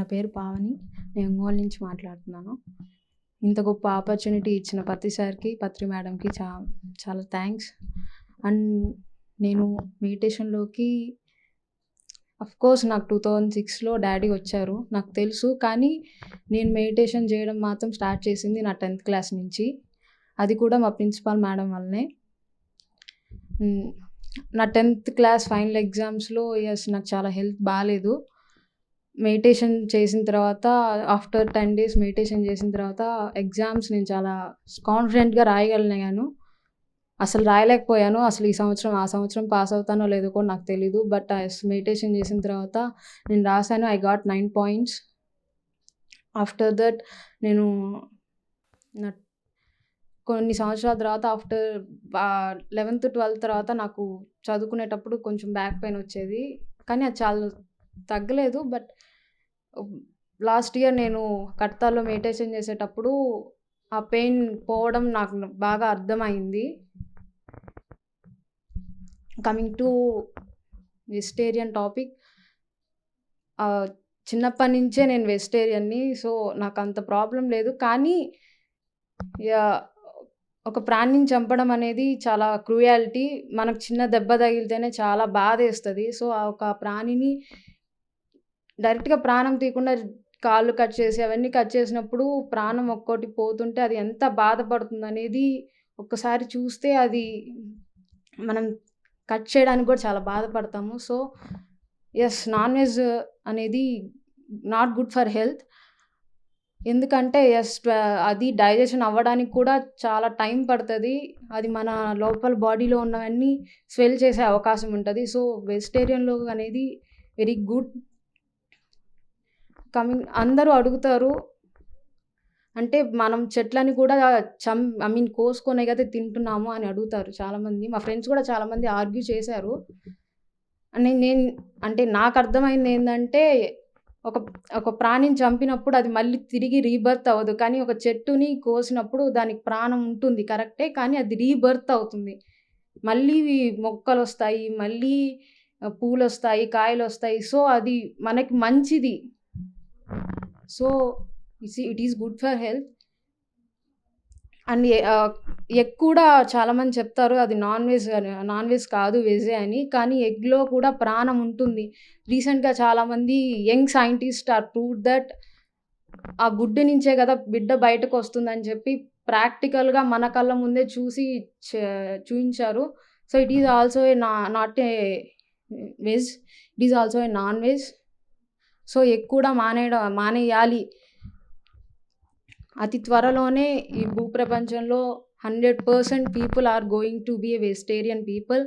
నా పేరు పావని. నేను ఒంగోలు నుంచి మాట్లాడుతున్నాను. ఇంత గొప్ప ఆపర్చునిటీ ఇచ్చిన పత్రి సార్‌కి, పత్రి మేడంకి చాలా థాంక్స్. అండ్ నేను మెడిటేషన్‌లోకి ఆఫ్‌కోర్స్ నాకు 2006లో డ్యాడీ వచ్చారు. నాకు తెలుసు. కానీ నేను మెడిటేషన్ చేయడం మాత్రం స్టార్ట్ చేసింది నా 10థ్ క్లాస్ నుంచి. అది కూడా మా ప్రిన్సిపల్ మేడం వల్లనే. నా 10థ్ క్లాస్ ఫైనల్ ఎగ్జామ్స్‌లో నాకు చాలా హెల్త్ బాలేదు. మెడిటేషన్ చేసిన తర్వాత ఆఫ్టర్ 10 డేస్ మెడిటేషన్ చేసిన తర్వాత ఎగ్జామ్స్ నేను చాలా కాన్ఫిడెంట్‌గా రాయగలిగాను. అసలు రాయలేకపోయాను. అసలు ఆ సంవత్సరం పాస్ అవుతానో లేదో కూడా నాకు తెలీదు. బట్ మెడిటేషన్ చేసిన తర్వాత నేను రాసాను. I got 9 points. After that నేను నా కొన్ని సంవత్సరాల తర్వాత ఆఫ్టర్ 11థ్, 12థ్ తర్వాత నాకు చదువుకునేటప్పుడు కొంచెం బ్యాక్ పెయిన్ వచ్చేది. కానీ అది చాలా తగ్గలేదు. బట్ లాస్ట్ ఇయర్ నేను కడతాల్లో మెడిటేషన్ చేసేటప్పుడు ఆ పెయిన్ పోవడం నాకు బాగా అర్థమైంది. Coming to vegetarian topic. చిన్నప్పటి నుంచే నేను వెజిటేరియన్‌ని. సో, నాకంత ప్రాబ్లమ్ లేదు. కానీ ఒక ప్రాణిని చంపడం అనేది చాలా క్రూయాలిటీ. మనకు చిన్న దెబ్బ తగిలితేనే చాలా బాధేస్తది. సో, ఆ ఒక ప్రాణిని డైరెక్ట్‌గా ప్రాణం తీయకుండా కాళ్ళు కట్ చేసి అవన్నీ కట్ చేసినప్పుడు ప్రాణం ఒక్కోటి పోతుంటే అది ఎంత బాధపడుతుందనేది ఒక్కసారి చూస్తే అది మనం కట్ చేయడానికి కూడా చాలా బాధపడతాము. సో, నాన్ వెజ్ అనేది నాట్ గుడ్ ఫర్ హెల్త్. ఎందుకంటే అది డైజెషన్ అవ్వడానికి కూడా చాలా టైం పడతది. అది మన లోపల బాడీలో ఉన్నవన్నీ స్వెల్ చేసే అవకాశం ఉంటది. సో, వెజిటేరియన్‌లో అనేది వెరీ గుడ్. అందరూ అడుగుతారు. అంటే మనం చెట్లని కూడా కోసుకొనే కదా తింటున్నాము అని అడుగుతారు చాలామంది. మా ఫ్రెండ్స్ కూడా చాలామంది ఆర్గ్యూ చేశారు. అంటే నాకు అర్థమైందేందంటే ఒక ప్రాణిని చంపినప్పుడు అది మళ్ళీ తిరిగి రీబర్త్ అవ్వదు. కానీ ఒక చెట్టుని కోసినప్పుడు దానికి ప్రాణం ఉంటుంది కరెక్టే. కానీ అది రీబర్త్ అవుతుంది. మళ్ళీ మొక్కలొస్తాయి. మళ్ళీ పూలొస్తాయి, కాయలొస్తాయి. సో, అది మనకి మంచిది. So, it is good for health. And egg కూడా చాలామంది చెప్తారు అది నాన్ వెజ్ కాదు వెజ్జే అని. కానీ ఎగ్‌లో కూడా ప్రాణం ఉంటుంది. రీసెంట్‌గా చాలామంది young scientist are proved that ఆ గుడ్డు నుంచే కదా బిడ్డ బయటకొస్తుందని చెప్పి ప్రాక్టికల్‌గా మన కళ్ళ ముందే చూసి చూయించారు. So, it is also not a veg. It is also a non veg. So, egg కూడా మానేయాలి. అతి త్వరలోనే ఈ భూప్రపంచంలో 100% people are going to be a vegetarian people.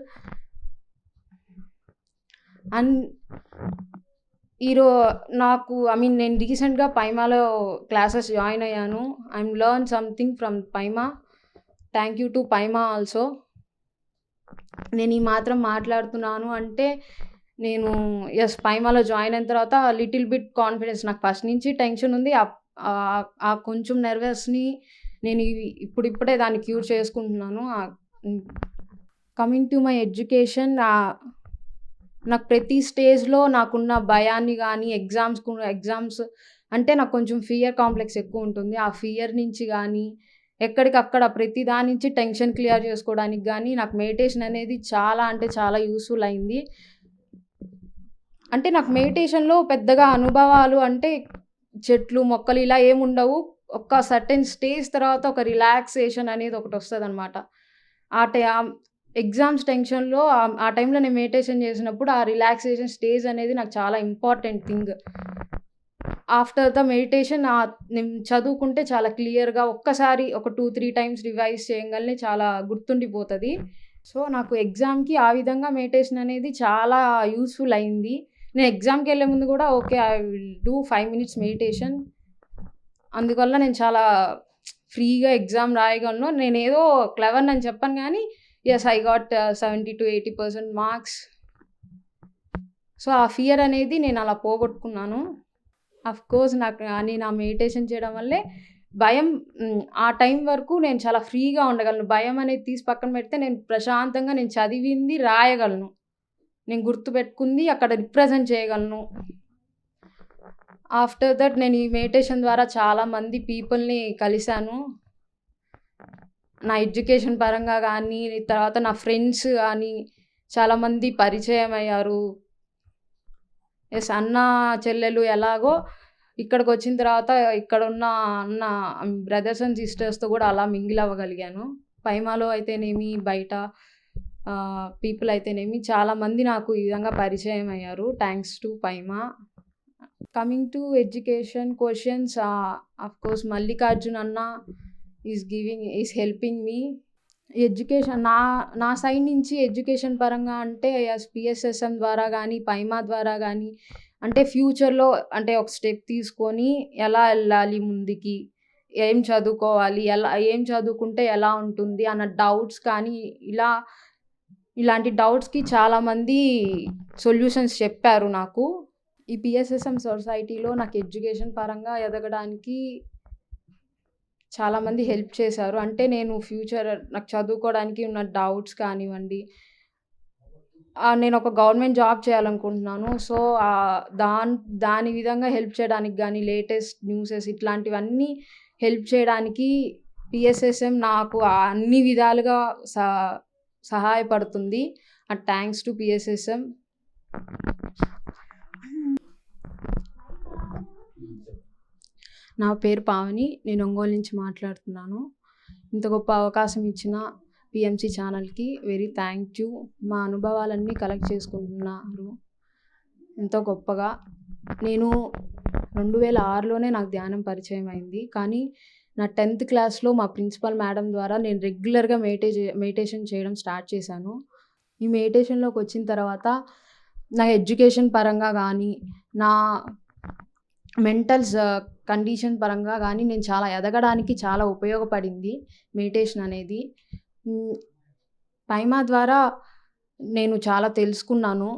And నేను రీసెంట్‌గా పైమాలో క్లాసెస్ జాయిన్ అయ్యాను. Learn something from Paima. Thank you to Paima also. నేను ఈ మాత్రం మాట్లాడుతున్నాను అంటే నేను పైమాలో జాయిన్ అయిన తర్వాత లిటిల్ బిట్ కాన్ఫిడెన్స్. నాకు ఫస్ట్ నుంచి టెన్షన్ ఉంది. ఆ కొంచెం నెర్వస్‌ని నేను ఇప్పుడిప్పుడే దాన్ని క్యూర్ చేసుకుంటున్నాను. కమింగ్ టు మై ఎడ్యుకేషన్, నాకు ప్రతి స్టేజ్‌లో నాకున్న భయాన్ని గానీ, ఎగ్జామ్స్ అంటే నాకు కొంచెం ఫియర్ కాంప్లెక్స్ ఎక్కువుంటుంది. ఆ ఫియర్ నుంచి గానీ, ఎక్కడికక్కడ ప్రతి దాని నుంచి టెన్షన్ క్లియర్ చేసుకోవడానికి గానీ, నాకు మెడిటేషన్ అనేది చాలా అంటే చాలా యూజ్‌ఫుల్ అయింది. అంటే నాకు మెడిటేషన్‌లో పెద్దగా అనుభవాలు అంటే చెట్లు, మొక్కలు ఇలా ఏముండవు. ఒక సర్టెన్ స్టేజ్ తర్వాత ఒక రిలాక్సేషన్ అనేది ఒకటొస్తదనమాట. ఎగ్జామ్స్ టెన్షన్‌లో ఆ టైంలో నేను మెడిటేషన్ చేసినప్పుడు ఆ రిలాక్సేషన్ స్టేజ్ అనేది నాకు చాలా important thing. After the meditation నేను చదువుకుంటే చాలా క్లియర్‌గా ఒక్కసారి ఒక 2, 3 టైమ్స్ రివైజ్ చేయంగాల్నే చాలా గుర్తుండిపోతది. సో, నాకు ఎగ్జామ్‌కి ఆ విధంగా మెడిటేషన్ అనేది చాలా యూజ్‌ఫుల్ అయింది. నేను ఎగ్జామ్‌కెళ్ళే ముందు కూడా I will do 5 minutes meditation. అందువల్ల నేను చాలా ఫ్రీగా ఎగ్జామ్ రాయగలను. నేనేదో క్లెవర్‌నని చెప్పను గానీ, ఐ గాట్ 70-80% మార్క్స్. సో, ఆ ఫియర్ అనేది నేను అలా పోగొట్టుకున్నాను. ఆఫ్‌కోర్స్ నేను ఆ మెడిటేషన్ చేయడం వల్లే ఆ టైం వరకు నేను చాలా ఫ్రీగా ఉండగలను. భయం అనేది తీసి పక్కన పెడితే నేను ప్రశాంతంగా నేను చదివింది రాయగలను. నేను గుర్తుపెట్టుకుంది అక్కడ రిప్రజెంట్ చేయగలను. ఆఫ్టర్ దట్ నేను ఈ మెడిటేషన్ ద్వారా చాలామంది పీపుల్‌ని కలిసాను. నా ఎడ్యుకేషన్ పరంగా గానీ, తర్వాత నా ఫ్రెండ్స్ గానీ, చాలామంది పరిచయమయ్యారు. అన్నా, చెల్లెలు ఎలాగో ఇక్కడికొచ్చిన తర్వాత ఇక్కడున్న అన్న బ్రదర్స్ అండ్ సిస్టర్స్‌తో గూడా అలా మింగిల్ అవ్వగలిగాను. పైమాలో అయితేనేమి, బయట పీపుల్ అయితేనేమి చాలామంది నాకు ఈ విధంగా పరిచయమయ్యారు. Thanks to Paima. Coming to education questions, of course Mallikarjun అన్న ఈస్ హెల్పింగ్ మీ. ఎడ్యుకేషన్ నా సైడ్ నుంచి ఎడ్యుకేషన్ పరంగా అంటే పిఎస్ఎస్ఎం ద్వారా గానీ, పైమా ద్వారా గానీ, అంటే ఫ్యూచర్‌లో అంటే ఒక స్టెప్ తీసుకొని ఎలా ఎళ్ళాలి ముందుకి, ఏం చదువుకోవాలి, ఏం చదువుకుంటే ఎలా ఉంటుంది అన్న డౌట్స్ కానీ, ఇలాంటి డౌట్స్‌కి చాలామంది సొల్యూషన్స్ చెప్పారు నాకు. ఈ పిఎస్ఎస్ఎం సొసైటీలో నాకు ఎడ్యుకేషన్ పరంగా ఎదగడానికి చాలామంది హెల్ప్ చేశారు. అంటే నేను ఫ్యూచర్ నాకు చదువుకోవడానికి ఉన్న డౌట్స్ కానివ్వండి, నేను ఒక గవర్నమెంట్ జాబ్ చేయాలనుకుంటున్నాను. సో, దాని విధంగా హెల్ప్ చేయడానికి గానీ, లేటెస్ట్ న్యూసెస్ ఇట్లాంటివన్నీ హెల్ప్ చేయడానికి పిఎస్ఎస్ఎం నాకు అన్ని విధాలుగా సహాయపడుతుంది. Thanks to PSSM. నా పేరు పావని. నేను ఒంగోలు నుంచి మాట్లాడుతున్నాను. ఇంత గొప్ప అవకాశం ఇచ్చిన పిఎంసి ఛానల్‌కి వెరీ థ్యాంక్ యూ. మా అనుభవాలన్నీ కలెక్ట్ చేసుకుంటున్నారు ఎంతో గొప్పగా. నేను 2006లోనే నాకు ధ్యానం పరిచయం అయింది. కానీ నా 10th క్లాస్‌లో మా ప్రిన్సిపల్ మేడం ద్వారా నేను రెగ్యులర్‌గా మెడిటేషన్ చేయడం స్టార్ట్ చేశాను. ఈ మెడిటేషన్‌లోకి వచ్చిన తర్వాత నా ఎడ్యుకేషన్ పరంగా గానీ, నా మెంటల్ కండిషన్ పరంగా గానీ నేను చాలా ఎదగడానికి చాలా ఉపయోగపడింది మెడిటేషన్ అనేది. పైమా ద్వారా నేను చాలా తెలుసుకున్నాను.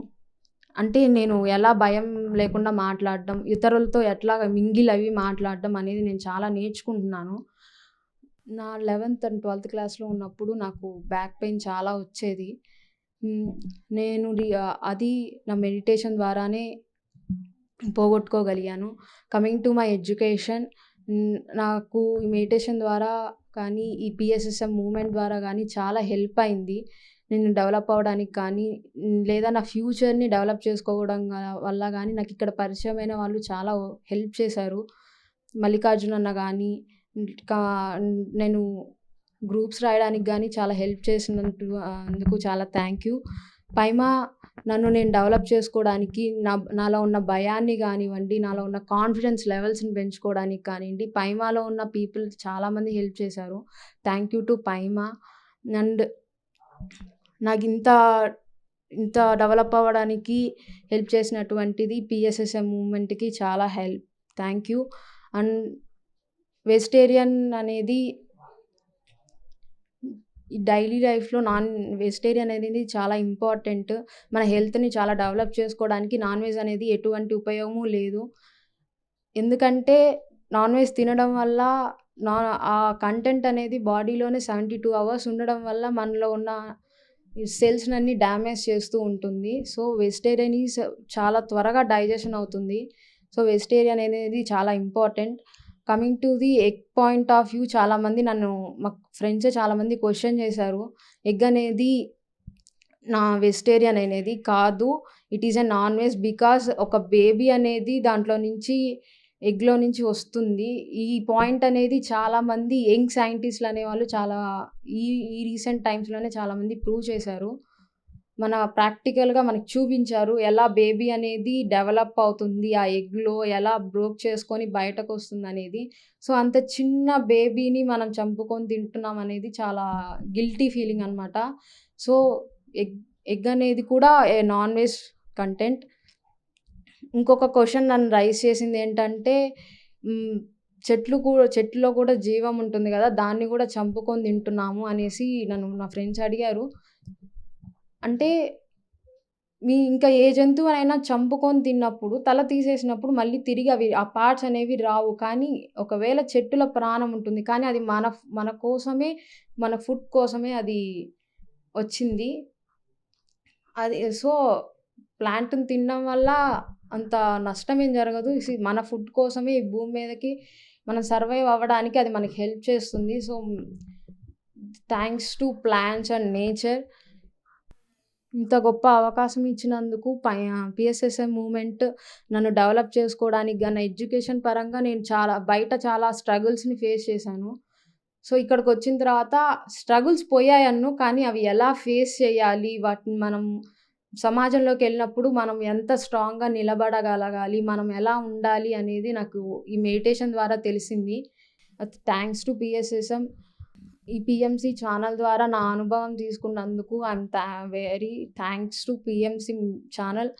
అంటే నేను ఎలా భయం లేకుండా మాట్లాడడం, ఇతరులతో ఎట్లాగా మింగిల్ అవి మాట్లాడడం అనేది నేను చాలా నేర్చుకుంటున్నాను. నా 11th అండ్ 12th క్లాస్‌లో ఉన్నప్పుడు నాకు బ్యాక్ పెయిన్ చాలా వచ్చేది. నేను అది నా మెడిటేషన్ ద్వారానే పోగొట్టుకోగలిగాను. కమింగ్ టు మై ఎడ్యుకేషన్, నాకు ఈ మెడిటేషన్ ద్వారా కానీ, ఈ పిఎస్ఎస్ఎం మూవ్‌మెంట్ ద్వారా గానీ చాలా హెల్ప్ అయింది. నేను డెవలప్ అవ్వడానికి కానీ, లేదా నా ఫ్యూచర్‌ని డెవలప్ చేసుకోవడం వల్ల గానీ నాకిక్కడ పరిచయమైన వాళ్ళు చాలా హెల్ప్ చేశారు. మల్లికార్జున్ అన్న గానీ, నేను గ్రూప్స్ రాయడానికి గానీ చాలా హెల్ప్ అందుకు చాలా థ్యాంక్ యూ. పైమా నన్ను నేను డెవలప్ చేసుకోవడానికి, నాలో ఉన్న భయాన్ని గానివ్వండి, నాలో ఉన్న కాన్ఫిడెన్స్ లెవెల్స్‌ని పెంచుకోవడానికి కానివ్వండి, పైమాలో ఉన్న పీపుల్ చాలామంది హెల్ప్ చేశారు. Thank you to పైమా. అండ్ నాకింత డెవలప్ అవ్వడానికి హెల్ప్ చేసినటువంటిది పిఎస్ఎస్ఎం మూవ్‌మెంట్‌కి చాలా థ్యాంక్ యూ. అండ్ వెజిటేరియన్ అనేది ఈ డైలీ లైఫ్‌లో వెజిటేరియన్ అనేది చాలా ఇంపార్టెంట్. మన హెల్త్‌ని చాలా డెవలప్ చేసుకోవడానికి నాన్ వెజ్ అనేది ఎటువంటి ఉపయోగము లేదు. ఎందుకంటే నాన్ వెజ్ తినడం వల్ల ఆ కంటెంట్ అనేది బాడీలోనే 72 అవర్స్ ఉండడం వల్ల మనలో ఉన్న సెల్స్‌నన్నీ డ్యామేజ్ చేస్తూ ఉంటుంది. సో, వెజిటేరియన్ చాలా త్వరగా డైజెషన్ అవుతుంది. సో, వెజిటేరియన్ అనేది చాలా important. Coming to the egg point of view, చాలామంది మా ఫ్రెండ్సే చాలామంది క్వెషన్ చేశారు. ఎగ్ అనేది వెజిటేరియన్ అనేది కాదు. It is a non veg. Because ఒక బేబీ అనేది దాంట్లో నుంచి ఎగ్‌లో నుంచి వస్తుంది. ఈ పాయింట్ అనేది చాలామంది యంగ్ సైంటిస్ట్‌లు అనేవాళ్ళు ఈ రీసెంట్ టైమ్స్‌లోనే చాలామంది ప్రూవ్ చేశారు. మన ప్రాక్టికల్‌గా మనకు చూపించారు. ఎలా బేబీ అనేది డెవలప్ అవుతుంది, ఆ ఎగ్‌లో ఎలా బ్రోక్ చేసుకొని బయటకొస్తుందనేది. సో, అంత చిన్న బేబీని మనం చంపుకొని తింటున్నాం అనేది చాలా గిల్టీ ఫీలింగ్ అనమాట. సో, ఎగ్ అనేది కూడా నాన్ వెజ్ కంటెంట్. ఇంకొక క్వెషన్ నన్ను రైజ్ చేసిందేంటంటే, చెట్టులో కూడా జీవం ఉంటుంది గదా! దాన్ని గూడా చంపుకొని తింటున్నాము అనేసి నన్ను నా ఫ్రెండ్స్ అడిగారు. అంటే ఇంకా ఏ జంతువునైనా చంపుకొని తిన్నప్పుడు, తల తీసేసినప్పుడు మళ్ళీ తిరిగి ఆ పార్ట్స్ అనేవి రావు. కానీ ఒకవేళ చెట్టులో ప్రాణం ఉంటుంది. కానీ అది మన కోసమే, మన ఫుడ్ కోసమే అది వచ్చింది. అది సో, ప్లాంట్‌ని తినడం వల్ల అంత నష్టమేం జరగదు. మన ఫుడ్ కోసమే ఈ భూమి మీదకి మనం సర్వైవ్ అవ్వడానికి అది మనకి హెల్ప్ చేస్తుంది. So, thanks to plants and nature. ఇంత గొప్ప అవకాశం ఇచ్చినందుకు పీఎస్ఎస్ఎం మూవ్‌మెంట్ నన్ను డెవలప్ చేసుకోవడానికి గాని, ఎడ్యుకేషన్ పరంగా నేను బయట చాలా స్ట్రగుల్స్‌ని ఫేస్ చేశాను. సో, ఇక్కడికొచ్చిన తర్వాత స్ట్రగుల్స్ పోయాయనను, కానీ అవి ఎలా ఫేస్ చేయాలి, వాటిని మనం సమాజంలోకెళ్ళినప్పుడు మనం ఎంత స్ట్రాంగ్‌గా నిలబడగలగాలి, మనం ఎలా ఉండాలి అనేది నాకు ఈ మెడిటేషన్ ద్వారా తెలిసింది. Thanks to PSSM. ఈ పీఎంసీ ఛానల్ ద్వారా నా అనుభవం తీసుకున్నందుకు very thanks to PMC channel.